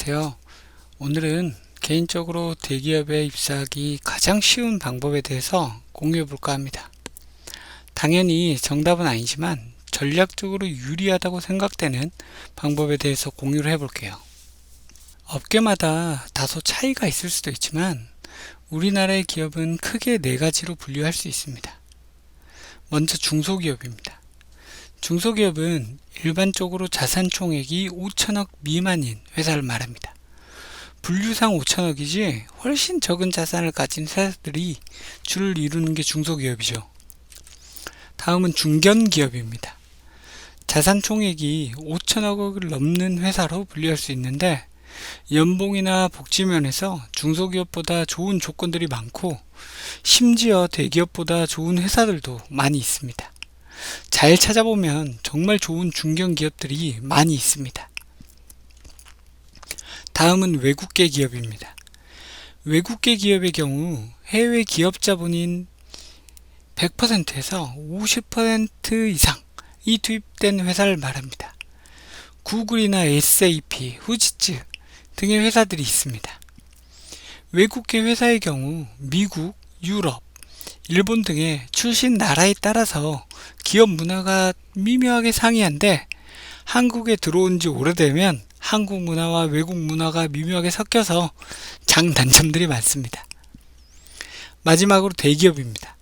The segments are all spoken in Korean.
안녕하세요. 오늘은 개인적으로 대기업에 입사하기 가장 쉬운 방법에 대해서 공유해 볼까 합니다. 당연히 정답은 아니지만 전략적으로 유리하다고 생각되는 방법에 대해서 공유를 해 볼게요. 업계마다 다소 차이가 있을 수도 있지만 우리나라의 기업은 크게 네 가지로 분류할 수 있습니다. 먼저 중소기업입니다. 중소기업은 일반적으로 자산 총액이 5천억 미만인 회사를 말합니다. 분류상 5천억이지 훨씬 적은 자산을 가진 회사들이 줄을 이루는 게 중소기업이죠. 다음은 중견기업입니다. 자산 총액이 5천억을 넘는 회사로 분류할 수 있는데 연봉이나 복지 면에서 중소기업보다 좋은 조건들이 많고 심지어 대기업보다 좋은 회사들도 많이 있습니다. 잘 찾아보면 정말 좋은 중견기업들이 많이 있습니다. 다음은 외국계 기업입니다. 외국계 기업의 경우 해외 기업 자본인 100%에서 50% 이상이 투입된 회사를 말합니다. 구글이나 SAP, 후지츠 등의 회사들이 있습니다. 외국계 회사의 경우 미국, 유럽, 일본 등의 출신 나라에 따라서 기업 문화가 미묘하게 상이한데 한국에 들어온 지 오래되면 한국 문화와 외국 문화가 미묘하게 섞여서 장단점들이 많습니다. 마지막으로 대기업입니다.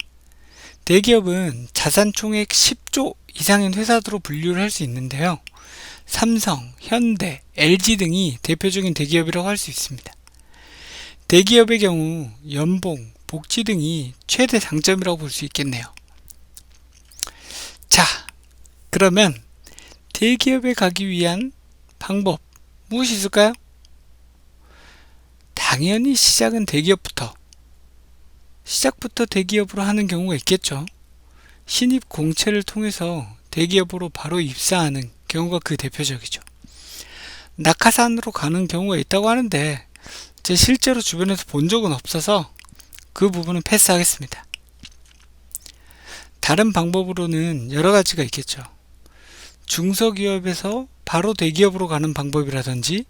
대기업은 자산 총액 10조 이상인 회사들로 분류를 할 수 있는데요. 삼성, 현대, LG 등이 대표적인 대기업이라고 할 수 있습니다. 대기업의 경우 연봉, 복지 등이 최대 장점이라고 볼 수 있겠네요. 자, 그러면 대기업에 가기 위한 방법 무엇이 있을까요? 당연히 시작부터 대기업으로 하는 경우가 있겠죠. 신입 공채를 통해서 대기업으로 바로 입사하는 경우가 그 대표적이죠. 낙하산으로 가는 경우가 있다고 하는데 제 실제로 주변에서 본 적은 없어서 그 부분은 패스하겠습니다. 다른 방법으로는 여러 가지가 있겠죠. 중소기업에서 바로 대기업으로 가는 방법이라든지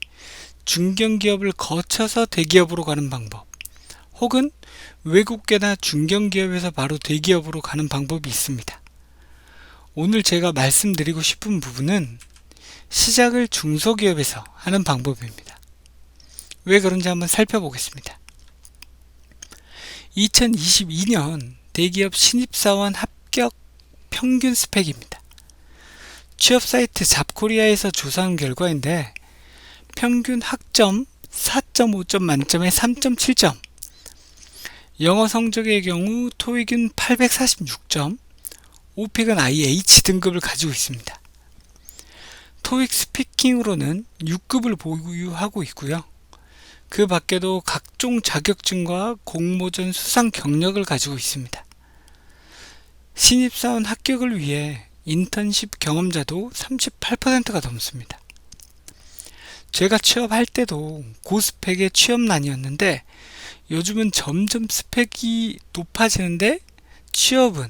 중견기업을 거쳐서 대기업으로 가는 방법, 혹은 외국계나 중견기업에서 바로 대기업으로 가는 방법이 있습니다. 오늘 제가 말씀드리고 싶은 부분은 시작을 중소기업에서 하는 방법입니다. 왜 그런지 한번 살펴보겠습니다. 2022년 대기업 신입사원 합격 평균 스펙입니다. 취업사이트 잡코리아에서 조사한 결과인데 평균 학점 4.5점 만점에 3.7점, 영어 성적의 경우 토익은 846점, 오픽은 IH 등급을 가지고 있습니다. 토익 스피킹으로는 6급을 보유하고 있고요. 그 밖에도 각종 자격증과 공모전 수상 경력을 가지고 있습니다. 신입사원 합격을 위해 인턴십 경험자도 38%가 넘습니다. 제가 취업할 때도 고스펙의 취업난이었는데 요즘은 점점 스펙이 높아지는데 취업은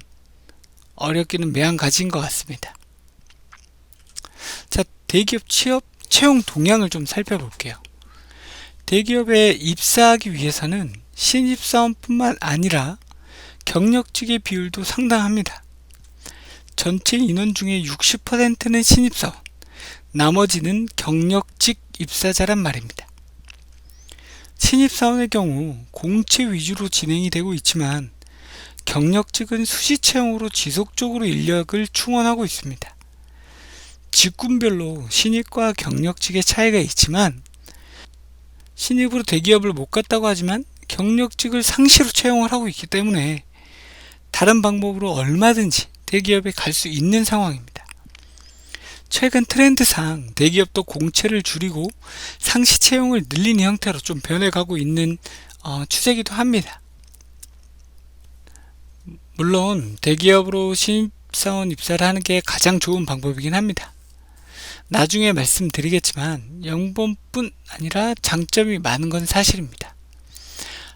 어렵기는 매한가지인 것 같습니다. 자, 대기업 취업 채용 동향을 좀 살펴볼게요. 대기업에 입사하기 위해서는 신입사원뿐만 아니라 경력직의 비율도 상당합니다. 전체 인원 중에 60%는 신입사원, 나머지는 경력직 입사자란 말입니다. 신입사원의 경우 공채 위주로 진행이 되고 있지만 경력직은 수시 채용으로 지속적으로 인력을 충원하고 있습니다. 직군별로 신입과 경력직의 차이가 있지만 신입으로 대기업을 못 갔다고 하지만 경력직을 상시로 채용을 하고 있기 때문에 다른 방법으로 얼마든지 대기업에 갈 수 있는 상황입니다. 최근 트렌드상 대기업도 공채를 줄이고 상시 채용을 늘리는 형태로 좀 변해가고 있는 추세이기도 합니다. 물론 대기업으로 신입사원 입사를 하는 게 가장 좋은 방법이긴 합니다. 나중에 말씀드리겠지만 영번뿐 아니라 장점이 많은 건 사실입니다.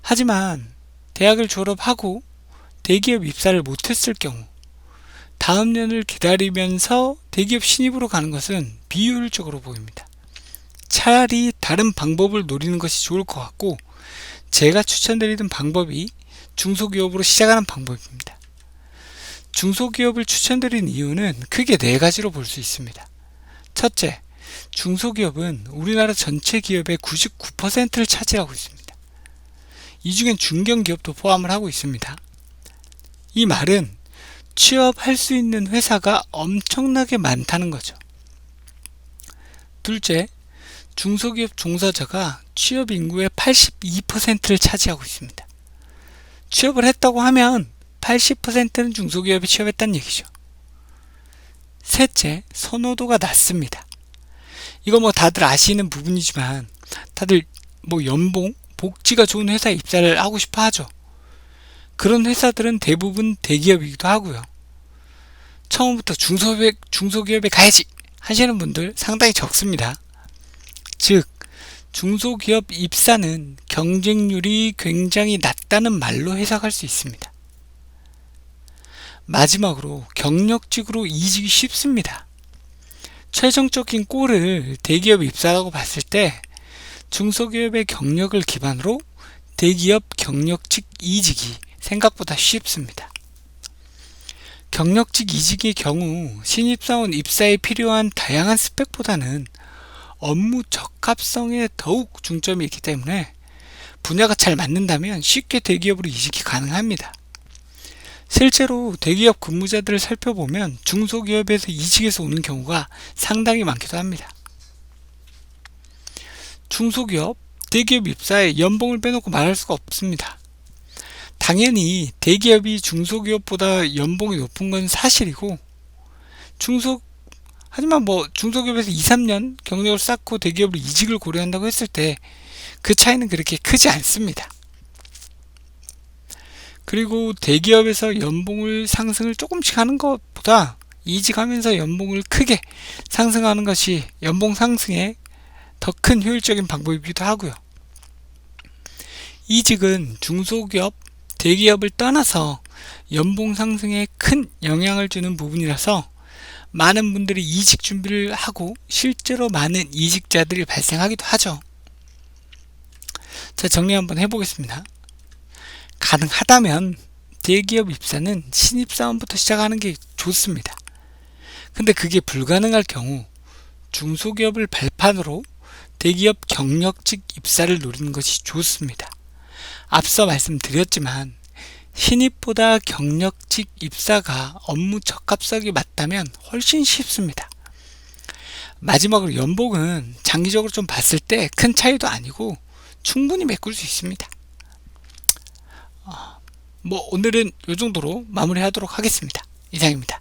하지만 대학을 졸업하고 대기업 입사를 못했을 경우 다음 년을 기다리면서 대기업 신입으로 가는 것은 비효율적으로 보입니다. 차라리 다른 방법을 노리는 것이 좋을 것 같고, 제가 추천드리는 방법이 중소기업으로 시작하는 방법입니다. 중소기업을 추천드리는 이유는 크게 네 가지로 볼 수 있습니다. 첫째, 중소기업은 우리나라 전체 기업의 99%를 차지하고 있습니다. 이 중엔 중견기업도 포함을 하고 있습니다. 이 말은 취업할 수 있는 회사가 엄청나게 많다는 거죠. 둘째, 중소기업 종사자가 취업 인구의 82%를 차지하고 있습니다. 취업을 했다고 하면 80%는 중소기업에 취업했다는 얘기죠. 셋째, 선호도가 낮습니다. 이거 뭐 다들 아시는 부분이지만 다들 뭐 연봉, 복지가 좋은 회사에 입사를 하고 싶어 하죠. 그런 회사들은 대부분 대기업이기도 하고요. 처음부터 중소기업에 가야지 하시는 분들 상당히 적습니다. 즉, 중소기업 입사는 경쟁률이 굉장히 낮다는 말로 해석할 수 있습니다. 마지막으로 경력직으로 이직이 쉽습니다. 최종적인 골을 대기업 입사라고 봤을 때 중소기업의 경력을 기반으로 대기업 경력직 이직이 생각보다 쉽습니다. 경력직 이직의 경우 신입사원 입사에 필요한 다양한 스펙보다는 업무 적합성에 더욱 중점이 있기 때문에 분야가 잘 맞는다면 쉽게 대기업으로 이직이 가능합니다. 실제로 대기업 근무자들을 살펴보면 중소기업에서 이직해서 오는 경우가 상당히 많기도 합니다. 중소기업, 대기업 입사에 연봉을 빼놓고 말할 수가 없습니다. 당연히 대기업이 중소기업보다 연봉이 높은 건 사실이고, 하지만 뭐 중소기업에서 2, 3년 경력을 쌓고 대기업으로 이직을 고려한다고 했을 때 그 차이는 그렇게 크지 않습니다. 그리고 대기업에서 연봉을 상승을 조금씩 하는 것보다 이직하면서 연봉을 크게 상승하는 것이 연봉 상승에 더 큰 효율적인 방법이기도 하고요. 이직은 중소기업, 대기업을 떠나서 연봉 상승에 큰 영향을 주는 부분이라서 많은 분들이 이직 준비를 하고 실제로 많은 이직자들이 발생하기도 하죠. 자, 정리 한번 해보겠습니다. 가능하다면 대기업 입사는 신입사원부터 시작하는 게 좋습니다. 근데 그게 불가능할 경우 중소기업을 발판으로 대기업 경력직 입사를 노리는 것이 좋습니다. 앞서 말씀드렸지만 신입보다 경력직 입사가 업무 적합성이 맞다면 훨씬 쉽습니다. 마지막으로 연봉은 장기적으로 좀 봤을 때 큰 차이도 아니고 충분히 메꿀 수 있습니다. 오늘은 이 정도로 마무리하도록 하겠습니다. 이상입니다.